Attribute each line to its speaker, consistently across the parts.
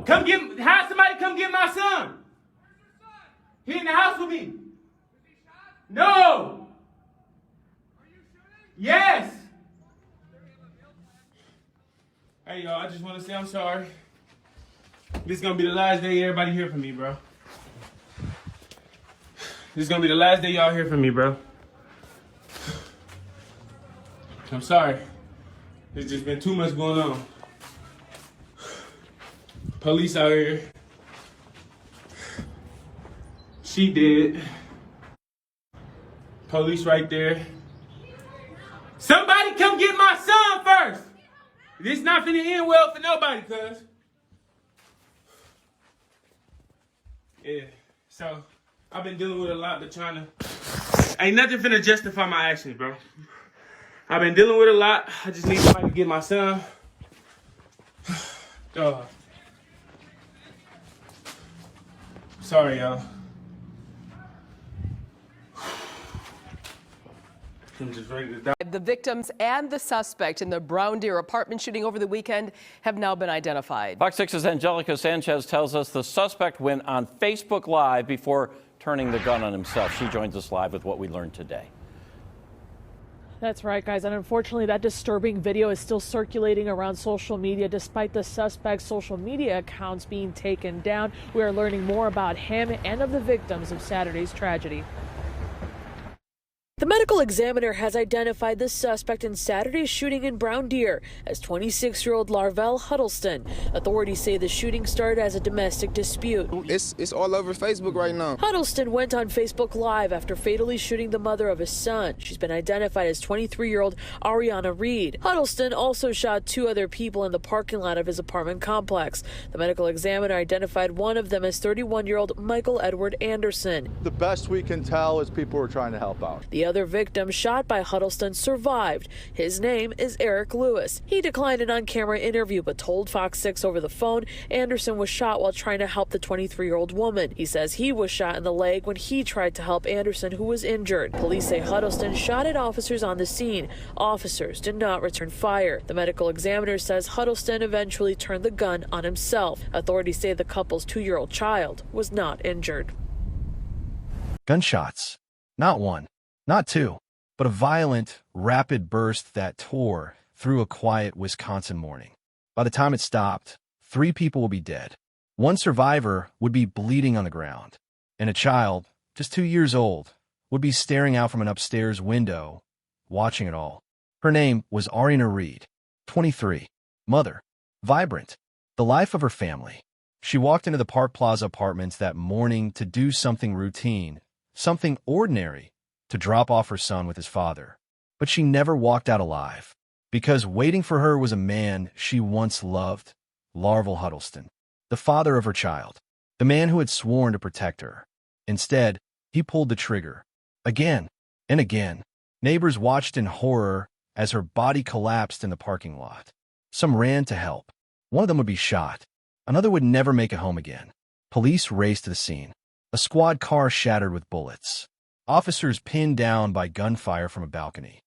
Speaker 1: Have somebody come get my son. He in the house with me. No. Yes. Hey, y'all, I just want to say I'm sorry. This is going to be the last day everybody hear from me, bro. This is going to be the last day y'all hear from me, bro. I'm sorry. There's just been too much going on. Police out here. She dead. Police right there. Somebody come get my son first. This not finna end well for nobody, cuz. Yeah, so I've been dealing with a lot, but trying to... Ain't nothing finna justify my actions, bro. I've been dealing with a lot. I just need somebody to get my son. Sorry, y'all. I'm just ready to die.
Speaker 2: The victims and the suspect in the Brown Deer apartment shooting over the weekend have now been identified.
Speaker 3: Fox 6's Angelica Sanchez tells us the suspect went on Facebook Live before turning the gun on himself. She joins us live with what we learned today.
Speaker 4: That's right, guys. And unfortunately, that disturbing video is still circulating around social media despite the suspect's social media accounts being taken down. We are learning more about him and of the victims of Saturday's tragedy.
Speaker 5: The medical examiner has identified the suspect in Saturday's shooting in Brown Deer as 26-year-old Larvell Huddleston. Authorities say the shooting started as a domestic dispute.
Speaker 6: It's all over Facebook right now.
Speaker 5: Huddleston went on Facebook Live after fatally shooting the mother of his son. She's been identified as 23-year-old Arieuna Reed. Huddleston also shot 2 other people in the parking lot of his apartment complex. The medical examiner identified one of them as 31-year-old Michael Edward Anderson.
Speaker 7: The best we can tell is people are trying to help out.
Speaker 5: The other victim shot by Huddleston survived. His name is Eric Lewis. He declined an on-camera interview but told Fox 6 over the phone Anderson was shot while trying to help the 23-year-old woman. He says he was shot in the leg when he tried to help Anderson, who was injured. Police say Huddleston shot at officers on the scene. Officers did not return fire. The medical examiner says Huddleston eventually turned the gun on himself. Authorities say the couple's 2-year-old child was not injured.
Speaker 8: Gunshots. Not one. Not 2, but a violent, rapid burst that tore through a quiet Wisconsin morning. By the time it stopped, 3 people will be dead. 1 survivor would be bleeding on the ground, and a child, just 2 years old, would be staring out from an upstairs window, watching it all. Her name was Arieuna Reed, 23, mother, vibrant, the life of her family. She walked into the Park Plaza Apartments that morning to do something routine, something ordinary, to drop off her son with his father. But she never walked out alive, because waiting for her was a man she once loved, Larvell Huddleston, the father of her child, the man who had sworn to protect her. Instead, he pulled the trigger. Again and again, neighbors watched in horror as her body collapsed in the parking lot. Some ran to help. One of them would be shot. Another would never make it home again. Police raced to the scene. A squad car shattered with bullets. Officers pinned down by gunfire from a balcony.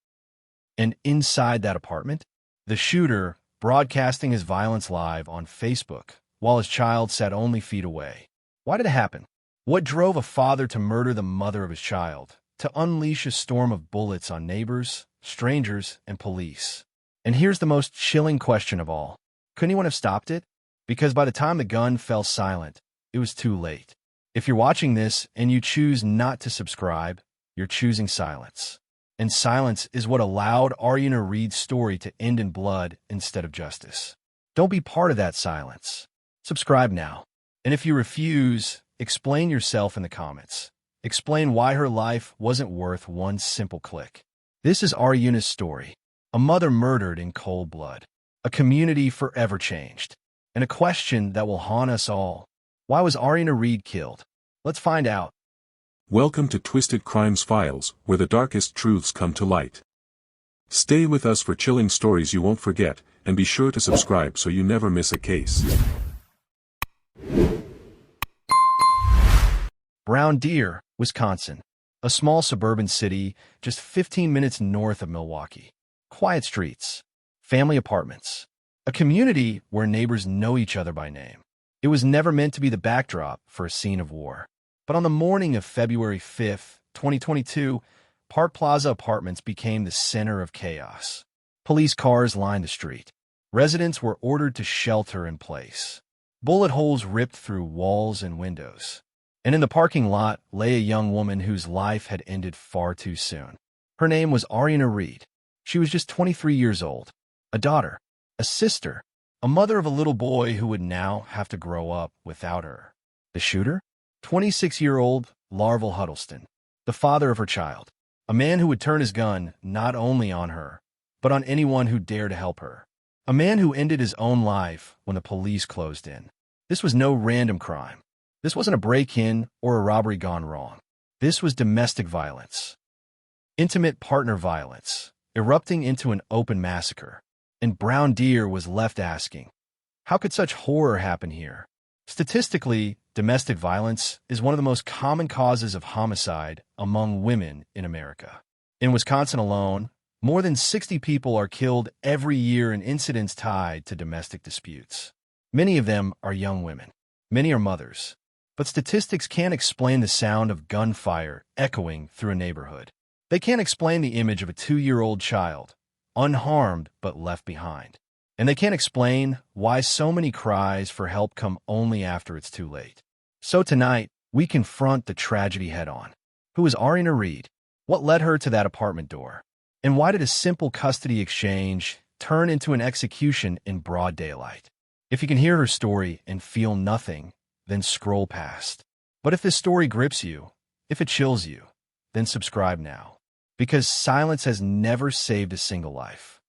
Speaker 8: And inside that apartment, the shooter broadcasting his violence live on Facebook while his child sat only feet away. Why did it happen? What drove a father to murder the mother of his child, to unleash a storm of bullets on neighbors, strangers, and police? And here's the most chilling question of all. Could anyone have stopped it? Because by the time the gun fell silent, it was too late. If you're watching this and you choose not to subscribe, you're choosing silence. And silence is what allowed Arieuna Reed's story to end in blood instead of justice. Don't be part of that silence. Subscribe now. And if you refuse, explain yourself in the comments. Explain why her life wasn't worth one simple click. This is Ariuna's story. A mother murdered in cold blood. A community forever changed. And a question that will haunt us all. Why was Arieuna Reed killed? Let's find out.
Speaker 9: Welcome to Twisted Crimes Files, where the darkest truths come to light. Stay with us for chilling stories you won't forget, and be sure to subscribe so you never miss a case.
Speaker 8: Brown Deer, Wisconsin, a small suburban city just 15 minutes north of Milwaukee. Quiet streets, family apartments, a community where neighbors know each other by name. It was never meant to be the backdrop for a scene of war. But on the morning of February 5th, 2022, Park Plaza Apartments became the center of chaos. Police cars lined the street. Residents were ordered to shelter in place. Bullet holes ripped through walls and windows. And in the parking lot lay a young woman whose life had ended far too soon. Her name was Arieuna Reed. She was just 23 years old, a daughter, a sister, a mother of a little boy who would now have to grow up without her. The shooter? 26-year-old Larval Huddleston, the father of her child, a man who would turn his gun not only on her, but on anyone who dared to help her. A man who ended his own life when the police closed in. This was no random crime. This wasn't a break-in or a robbery gone wrong. This was domestic violence. Intimate partner violence, erupting into an open massacre. And Brown Deer was left asking, how could such horror happen here? Statistically, domestic violence is one of the most common causes of homicide among women in America. In Wisconsin alone, more than 60 people are killed every year in incidents tied to domestic disputes. Many of them are young women. Many are mothers. But statistics can't explain the sound of gunfire echoing through a neighborhood. They can't explain the image of a 2-year-old child, unharmed but left behind. And they can't explain why so many cries for help come only after it's too late. So tonight, we confront the tragedy head-on. Who is Arieuna Reed? What led her to that apartment door? And why did a simple custody exchange turn into an execution in broad daylight? If you can hear her story and feel nothing, then scroll past. But if this story grips you, if it chills you, then subscribe now. Because silence has never saved a single life.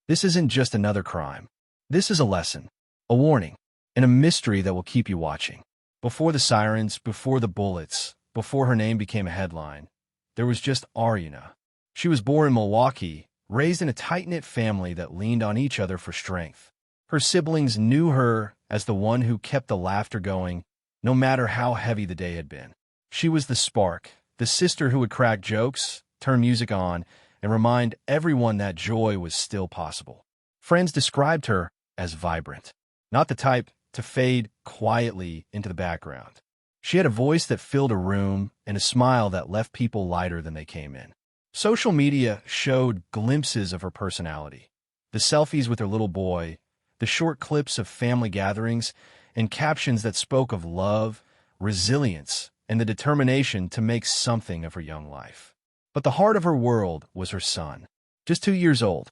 Speaker 8: This isn't just another crime. This is a lesson, a warning, and a mystery that will keep you watching. Before the sirens, before the bullets, before her name became a headline, there was just Ariana. She was born in Milwaukee, raised in a tight-knit family that leaned on each other for strength. Her siblings knew her as the one who kept the laughter going, no matter how heavy the day had been. She was the spark, the sister who would crack jokes, turn music on, and remind everyone that joy was still possible. Friends described her as vibrant, not the type to fade quietly into the background. She had a voice that filled a room and a smile that left people lighter than they came in. Social media showed glimpses of her personality. The selfies with her little boy, the short clips of family gatherings, and captions that spoke of love, resilience, and the determination to make something of her young life. But the heart of her world was her son, just 2 years old.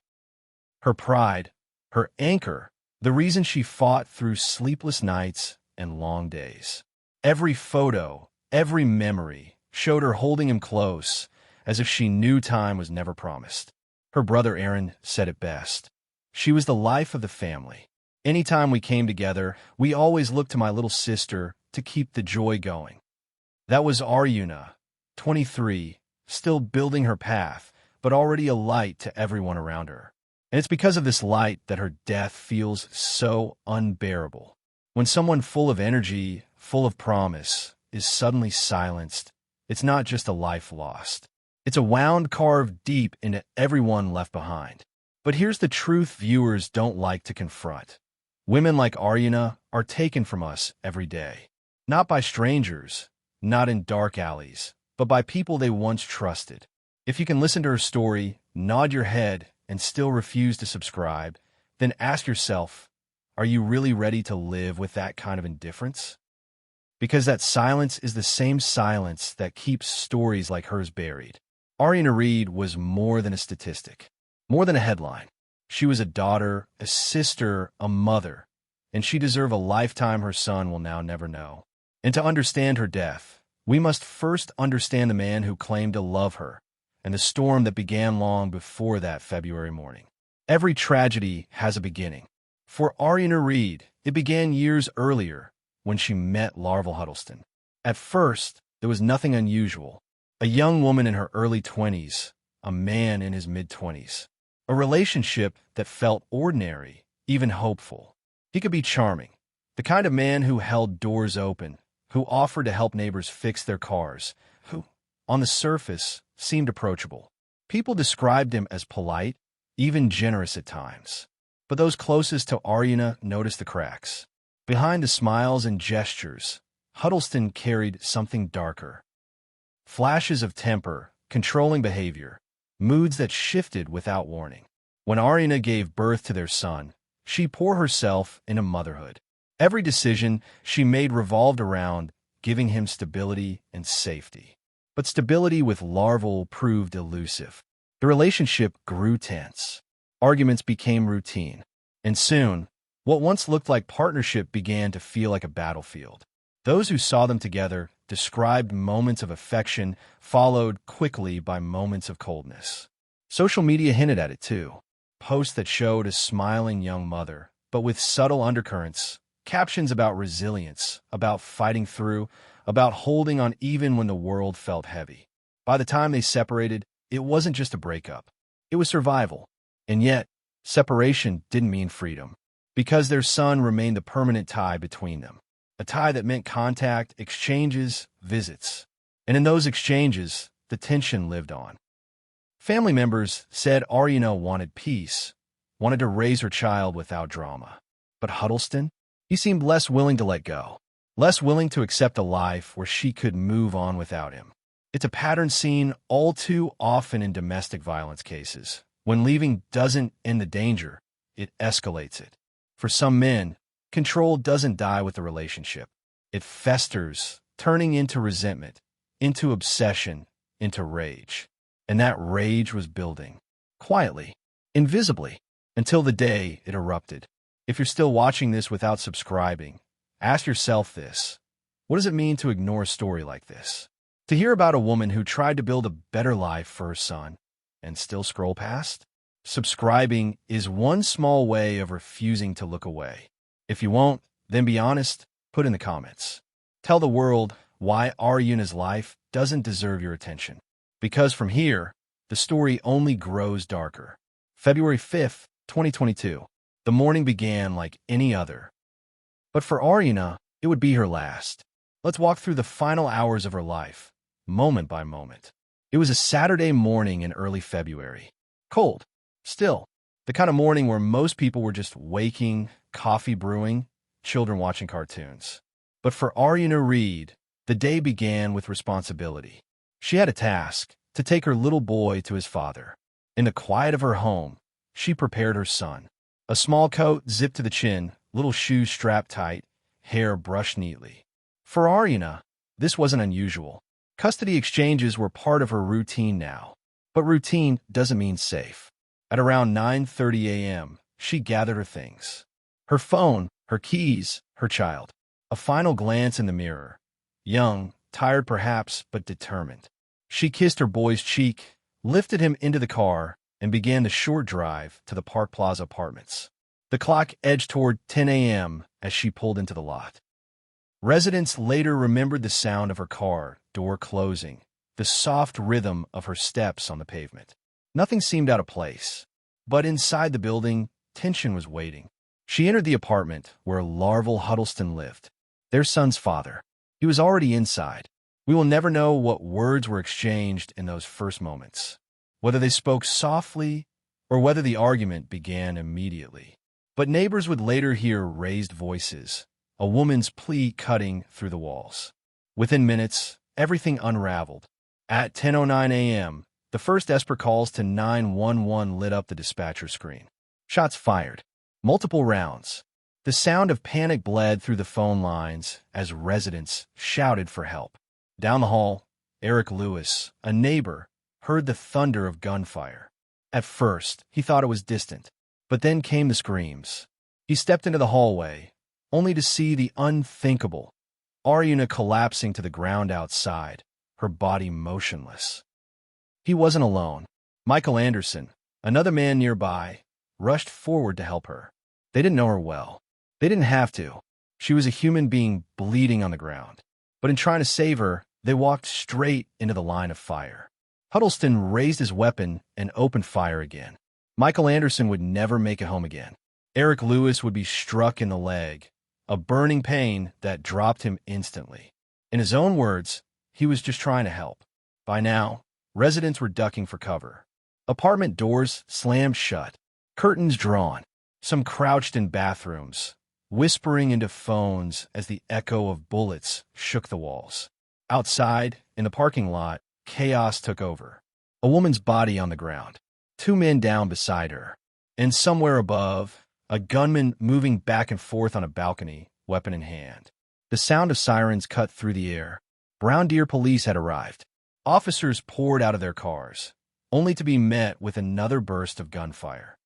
Speaker 8: Her pride, her anchor, the reason she fought through sleepless nights and long days. Every photo, every memory showed her holding him close, as if she knew time was never promised. Her brother Aaron said it best. She was the life of the family. Anytime we came together, we always looked to my little sister to keep the joy going. That was Arieuna, 23, still building her path, but already a light to everyone around her. And it's because of this light that her death feels so unbearable. When someone full of energy, full of promise, is suddenly silenced, it's not just a life lost. It's a wound carved deep into everyone left behind. But here's the truth viewers don't like to confront. Women like Ariana are taken from us every day. Not by strangers, not in dark alleys, but by people they once trusted. If you can listen to her story, nod your head, and still refuse to subscribe, then ask yourself, are you really ready to live with that kind of indifference? Because that silence is the same silence that keeps stories like hers buried. Arieuna Reed was more than a statistic, more than a headline. She was a daughter, a sister, a mother, and she deserved a lifetime her son will now never know. And to understand her death, we must first understand the man who claimed to love her and the storm that began long before that February morning. Every tragedy has a beginning. For Arieuna Reed, it began years earlier when she met Larval Huddleston. At first, there was nothing unusual. A young woman in her early 20s, a man in his mid-20s. A relationship that felt ordinary, even hopeful. He could be charming, the kind of man who held doors open, who offered to help neighbors fix their cars, who, on the surface, seemed approachable. People described him as polite, even generous at times. But those closest to Ariana noticed the cracks. Behind the smiles and gestures, Huddleston carried something darker. Flashes of temper, controlling behavior, moods that shifted without warning. When Ariana gave birth to their son, she poured herself into motherhood. Every decision she made revolved around giving him stability and safety. But stability with larval proved elusive. The relationship grew tense. Arguments became routine. And soon, what once looked like partnership began to feel like a battlefield. Those who saw them together described moments of affection, followed quickly by moments of coldness. Social media hinted at it too. Posts that showed a smiling young mother, but with subtle undercurrents, captions about resilience, about fighting through, about holding on even when the world felt heavy. By the time they separated, it wasn't just a breakup. It was survival. And yet, separation didn't mean freedom, because their son remained the permanent tie between them. A tie that meant contact, exchanges, visits. And in those exchanges, the tension lived on. Family members said Ariana wanted peace, wanted to raise her child without drama. But Huddleston? He seemed less willing to let go, less willing to accept a life where she could move on without him. It's a pattern seen all too often in domestic violence cases. When leaving doesn't end the danger, it escalates it. For some men, control doesn't die with the relationship. It festers, turning into resentment, into obsession, into rage. And that rage was building, quietly, invisibly, until the day it erupted. If you're still watching this without subscribing, ask yourself this. What does it mean to ignore a story like this? To hear about a woman who tried to build a better life for her son and still scroll past? Subscribing is one small way of refusing to look away. If you won't, then be honest, put in the comments. Tell the world why Ariana's life doesn't deserve your attention. Because from here, the story only grows darker. February 5th, 2022. The morning began like any other. But for Ariana, it would be her last. Let's walk through the final hours of her life, moment by moment. It was a Saturday morning in early February. Cold, still. The kind of morning where most people were just waking, coffee brewing, children watching cartoons. But for Arieuna Reed, the day began with responsibility. She had a task, to take her little boy to his father. In the quiet of her home, she prepared her son. A small coat zipped to the chin, little shoes strapped tight, hair brushed neatly. For Ariana, this wasn't unusual. Custody exchanges were part of her routine now. But routine doesn't mean safe. At around 9:30 a.m., she gathered her things. Her phone, her keys, her child. A final glance in the mirror. Young, tired perhaps, but determined. She kissed her boy's cheek, lifted him into the car, and began the short drive to the Park Plaza Apartments. The clock edged toward 10 a.m. as she pulled into the lot. Residents later remembered the sound of her car door closing, the soft rhythm of her steps on the pavement. Nothing seemed out of place, but inside the building, tension was waiting. She entered the apartment where larval Huddleston lived, their son's father. He was already inside. We will never know what words were exchanged in those first moments, whether they spoke softly or whether the argument began immediately. But neighbors would later hear raised voices, a woman's plea cutting through the walls. Within minutes, everything unraveled. At 10:09 a.m., the first desperate calls to 911 lit up the dispatcher screen. Shots fired. Multiple rounds. The sound of panic bled through the phone lines as residents shouted for help. Down the hall, Eric Lewis, a neighbor, heard the thunder of gunfire. At first, he thought it was distant, but then came the screams. He stepped into the hallway, only to see the unthinkable. Ariana collapsing to the ground outside, her body motionless. He wasn't alone. Michael Anderson, another man nearby, rushed forward to help her. They didn't know her well. They didn't have to. She was a human being bleeding on the ground. But in trying to save her, they walked straight into the line of fire. Huddleston raised his weapon and opened fire again. Michael Anderson would never make it home again. Eric Lewis would be struck in the leg, a burning pain that dropped him instantly. In his own words, he was just trying to help. By now, residents were ducking for cover. Apartment doors slammed shut, curtains drawn. Some crouched in bathrooms, whispering into phones as the echo of bullets shook the walls. Outside, in the parking lot, chaos took over. A woman's body on the ground, 2 men down beside her, and somewhere above, a gunman moving back and forth on a balcony, weapon in hand. The sound of sirens cut through the air. Brown Deer police had arrived. Officers poured out of their cars, only to be met with another burst of gunfire.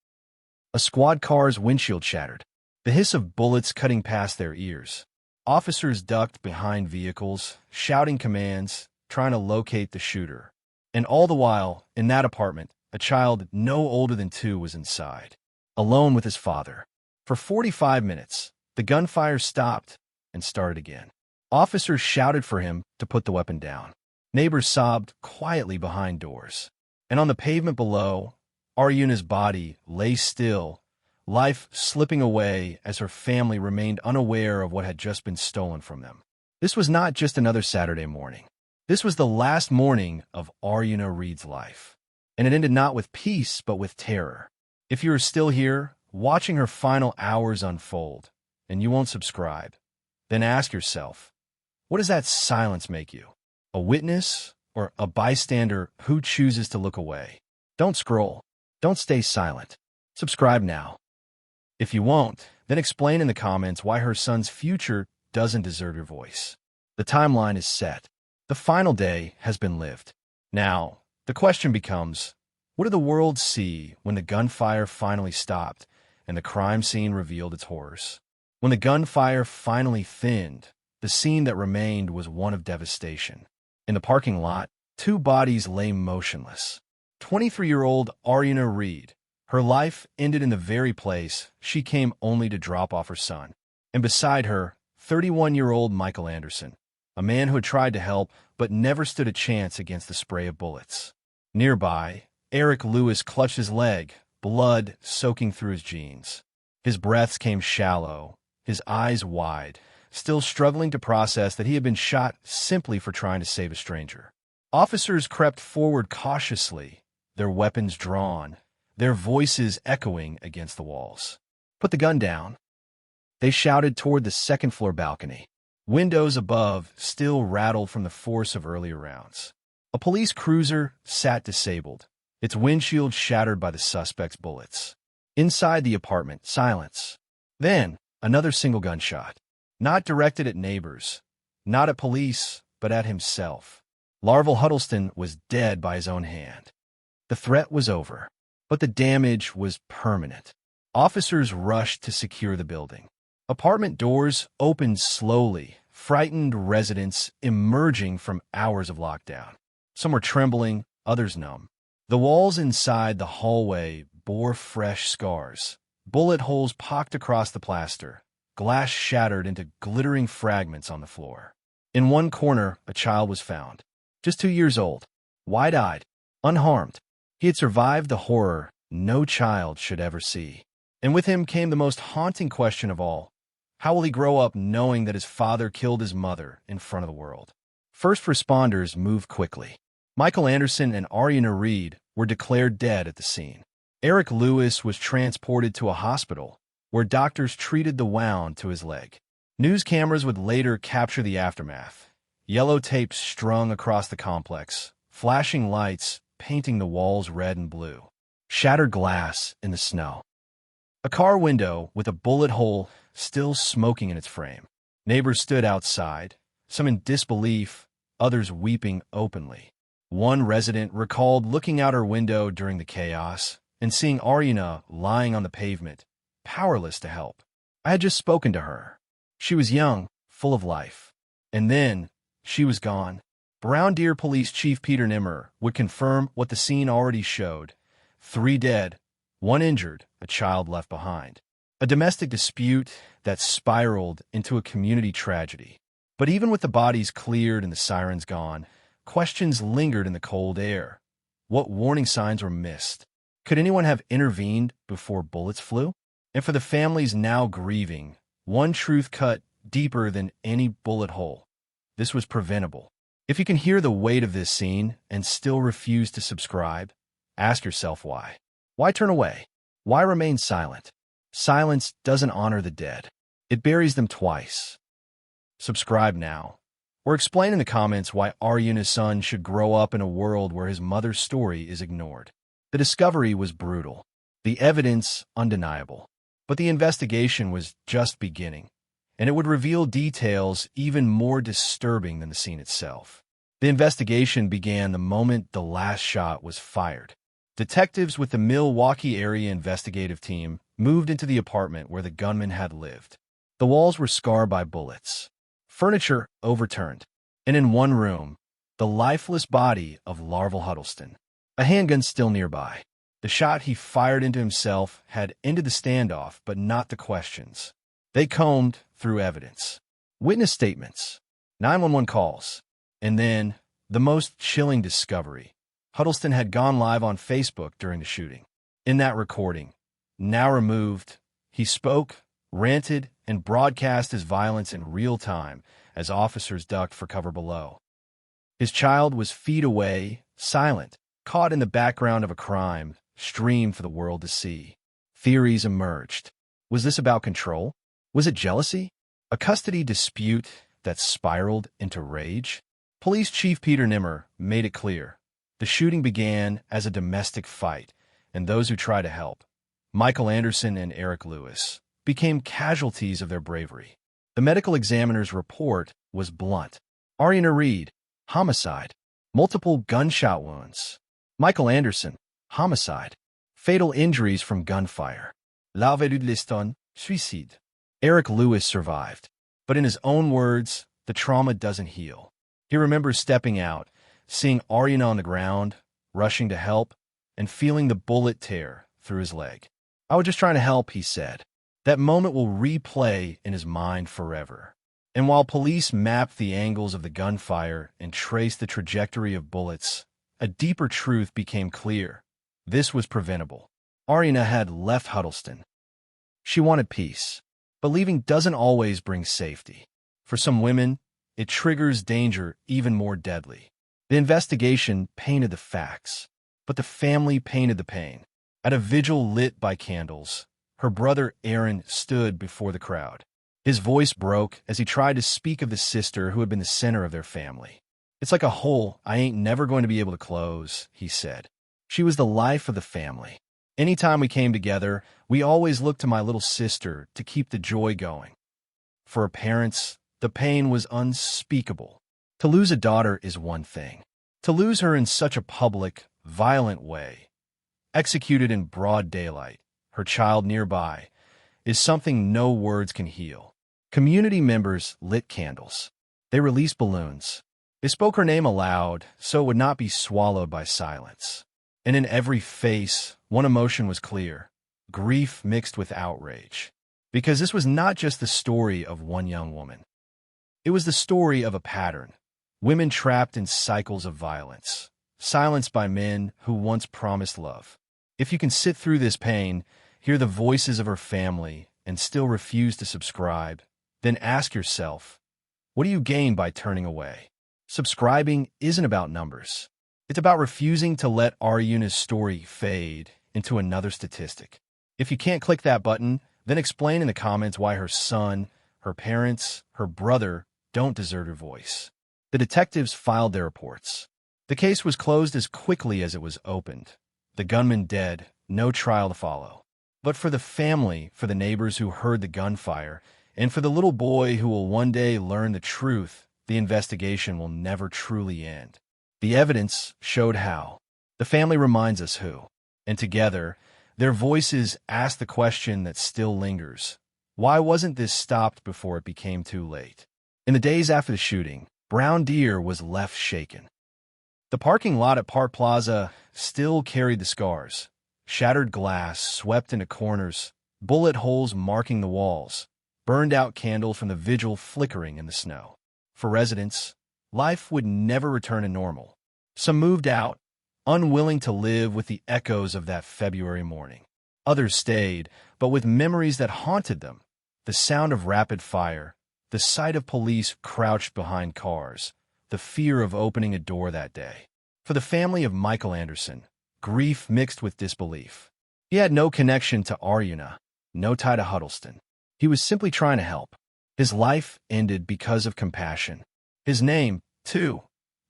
Speaker 8: A squad car's windshield shattered, the hiss of bullets cutting past their ears. Officers ducked behind vehicles, shouting commands, trying to locate the shooter. And all the while, in that apartment, a child no older than 2 was inside, alone with his father. For 45 minutes, the gunfire stopped and started again. Officers shouted for him to put the weapon down. Neighbors sobbed quietly behind doors. And on the pavement below, Ariuna's body lay still, life slipping away as her family remained unaware of what had just been stolen from them. This was not just another Saturday morning. This was the last morning of Arieuna Reed's life. And it ended not with peace, but with terror. If you are still here, watching her final hours unfold, and you won't subscribe, then ask yourself, what does that silence make you? A witness or a bystander who chooses to look away? Don't scroll. Don't stay silent. Subscribe now. If you won't, then explain in the comments why her son's future doesn't deserve your voice. The timeline is set. The final day has been lived. Now, the question becomes, what did the world see when the gunfire finally stopped and the crime scene revealed its horrors? When the gunfire finally thinned, the scene that remained was one of devastation. In the parking lot, 2 bodies lay motionless. 23-year-old Arieuna Reed. Her life ended in the very place she came only to drop off her son. And beside her, 31-year-old Michael Anderson, a man who had tried to help but never stood a chance against the spray of bullets. Nearby, Eric Lewis clutched his leg, blood soaking through his jeans. His breaths came shallow, his eyes wide, still struggling to process that he had been shot simply for trying to save a stranger. Officers crept forward cautiously, their weapons drawn, their voices echoing against the walls. Put the gun down. They shouted toward the second-floor balcony. Windows above still rattled from the force of earlier rounds. A police cruiser sat disabled, its windshield shattered by the suspect's bullets. Inside the apartment, silence. Then, another single gunshot. Not directed at neighbors, not at police, but at himself. Larval Huddleston was dead by his own hand. The threat was over, but the damage was permanent. Officers rushed to secure the building. Apartment doors opened slowly, frightened residents emerging from hours of lockdown. Some were trembling, others numb. The walls inside the hallway bore fresh scars. Bullet holes pocked across the plaster, glass shattered into glittering fragments on the floor. In one corner, a child was found, just 2 years old, wide-eyed, unharmed. He had survived the horror no child should ever see. And with him came the most haunting question of all. How will he grow up knowing that his father killed his mother in front of the world? First responders moved quickly. Michael Anderson and Arieuna Reed were declared dead at the scene. Eric Lewis was transported to a hospital where doctors treated the wound to his leg. News cameras would later capture the aftermath. Yellow tape strung across the complex, flashing lights painting the walls red and blue. Shattered glass in the snow. A car window with a bullet hole still smoking in its frame. Neighbors stood outside, some in disbelief, others weeping openly. One resident recalled looking out her window during the chaos and seeing Ariana lying on the pavement, powerless to help. I had just spoken to her. She was young, full of life. And then, she was gone. Brown Deer Police Chief Peter Nimmer would confirm what the scene already showed. 3 dead, 1 injured, a child left behind. A domestic dispute that spiraled into a community tragedy. But even with the bodies cleared and the sirens gone, questions lingered in the cold air. What warning signs were missed? Could anyone have intervened before bullets flew? And for the families now grieving, one truth cut deeper than any bullet hole. This was preventable. If you can hear the weight of this scene and still refuse to subscribe, ask yourself why. Why turn away? Why remain silent? Silence doesn't honor the dead. It buries them twice. Subscribe now, or explain in the comments why Ariuna's son should grow up in a world where his mother's story is ignored. The discovery was brutal, the evidence undeniable, but the investigation was just beginning, and it would reveal details even more disturbing than the scene itself. The investigation began the moment the last shot was fired. Detectives with the Milwaukee area investigative team moved into the apartment where the gunman had lived. The walls were scarred by bullets, furniture overturned, and in one room, the lifeless body of Larval Huddleston. A handgun still nearby. The shot he fired into himself had ended the standoff, but not the questions. They combed through evidence, witness statements, 911 calls, and then the most chilling discovery. Huddleston had gone live on Facebook during the shooting. In that recording, now removed, he spoke, ranted, and broadcast his violence in real time as officers ducked for cover below. His child was feet away, silent, caught in the background of a crime, streamed for the world to see. Theories emerged. Was this about control? Was it jealousy? A custody dispute that spiraled into rage? Police Chief Peter Nimmer made it clear. The shooting began as a domestic fight, and those who tried to help, Michael Anderson and Eric Lewis, became casualties of their bravery. The medical examiner's report was blunt. Arieuna Reed, homicide. Multiple gunshot wounds. Michael Anderson, homicide. Fatal injuries from gunfire. Larval Huddleston, suicide. Eric Lewis survived, but in his own words, the trauma doesn't heal. He remembers stepping out, seeing Ariana on the ground, rushing to help, and feeling the bullet tear through his leg. "I was just trying to help," he said. That moment will replay in his mind forever. And while police mapped the angles of the gunfire and traced the trajectory of bullets, a deeper truth became clear. This was preventable. Ariana had left Huddleston. She wanted peace, but leaving doesn't always bring safety. For some women, it triggers danger even more deadly. The investigation painted the facts, but the family painted the pain. At a vigil lit by candles, her brother Aaron stood before the crowd. His voice broke as he tried to speak of the sister who had been the center of their family. "It's like a hole I ain't never going to be able to close," he said. "She was the life of the family. Anytime we came together, we always looked to my little sister to keep the joy going." For her parents, the pain was unspeakable. To lose a daughter is one thing. To lose her in such a public, violent way, executed in broad daylight, her child nearby, is something no words can heal. Community members lit candles. They released balloons. They spoke her name aloud so it would not be swallowed by silence. And in every face, one emotion was clear: grief mixed with outrage. Because this was not just the story of one young woman. It was the story of a pattern. Women trapped in cycles of violence, silenced by men who once promised love. If you can sit through this pain, hear the voices of her family, and still refuse to subscribe, then ask yourself, what do you gain by turning away? Subscribing isn't about numbers. It's about refusing to let Ariuna's story fade into another statistic. If you can't click that button, then explain in the comments why her son, her parents, her brother don't deserve her voice. The detectives filed their reports. The case was closed as quickly as it was opened. The gunman dead, no trial to follow. But for the family, for the neighbors who heard the gunfire, and for the little boy who will one day learn the truth, the investigation will never truly end. The evidence showed how. The family reminds us who. And together, their voices ask the question that still lingers. Why wasn't this stopped before it became too late? In the days after the shooting, Brown Deer was left shaken. The parking lot at Park Plaza still carried the scars. Shattered glass swept into corners, bullet holes marking the walls, burned out candles from the vigil flickering in the snow. For residents, life would never return to normal. Some moved out, unwilling to live with the echoes of that February morning. Others stayed, but with memories that haunted them. The sound of rapid fire, the sight of police crouched behind cars, the fear of opening a door that day. For the family of Michael Anderson, grief mixed with disbelief. He had no connection to Ariana, no tie to Huddleston. He was simply trying to help. His life ended because of compassion. His name, too,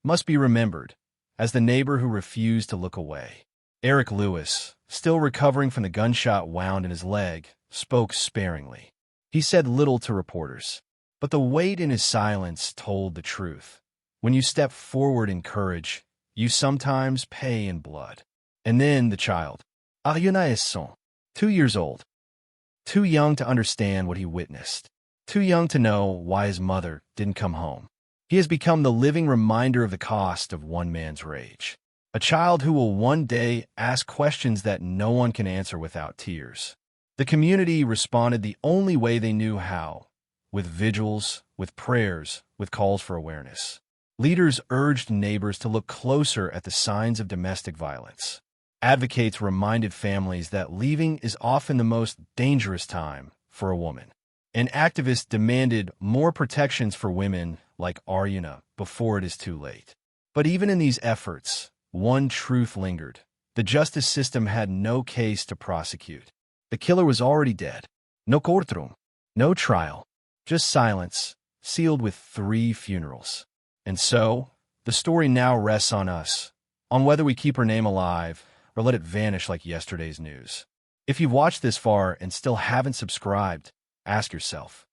Speaker 8: must be remembered as the neighbor who refused to look away. Eric Lewis, still recovering from the gunshot wound in his leg, spoke sparingly. He said little to reporters, but the weight in his silence told the truth. When you step forward in courage, you sometimes pay in blood. And then the child, Ariana, 2 years old, too young to understand what he witnessed, too young to know why his mother didn't come home. He has become the living reminder of the cost of one man's rage. A child who will one day ask questions that no one can answer without tears. The community responded the only way they knew how, with vigils, with prayers, with calls for awareness. Leaders urged neighbors to look closer at the signs of domestic violence. Advocates reminded families that leaving is often the most dangerous time for a woman. And activists demanded more protections for women like Ariana before it is too late. But even in these efforts, one truth lingered. The justice system had no case to prosecute. The killer was already dead. No courtroom, no trial, just silence, sealed with 3 funerals. And so, the story now rests on us, on whether we keep her name alive or let it vanish like yesterday's news. If you've watched this far and still haven't subscribed, ask yourself,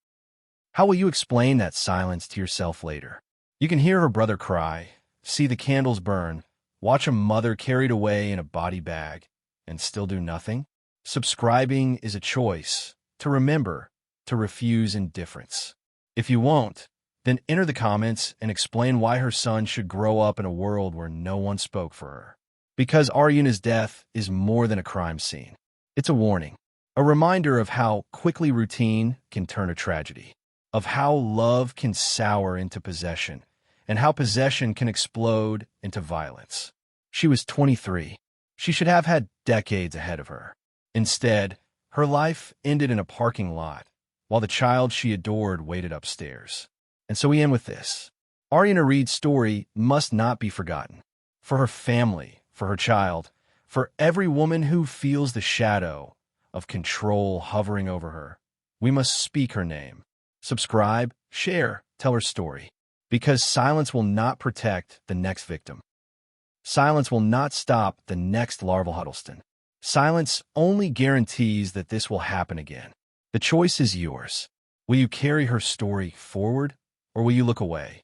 Speaker 8: how will you explain that silence to yourself later? You can hear her brother cry, see the candles burn, watch a mother carried away in a body bag, and still do nothing? Subscribing is a choice, to remember, to refuse indifference. If you won't, then enter the comments and explain why her son should grow up in a world where no one spoke for her. Because Ariana's death is more than a crime scene. It's a warning, a reminder of how quickly routine can turn to tragedy, of how love can sour into possession, and how possession can explode into violence. She was 23. She should have had decades ahead of her. Instead, her life ended in a parking lot, while the child she adored waited upstairs. And so we end with this. Arieuna Reed's story must not be forgotten. For her family, for her child, for every woman who feels the shadow of control hovering over her, we must speak her name. Subscribe, share, tell her story. Because silence will not protect the next victim. Silence will not stop the next larval Huddleston. Silence only guarantees that this will happen again. The choice is yours. Will you carry her story forward, or will you look away?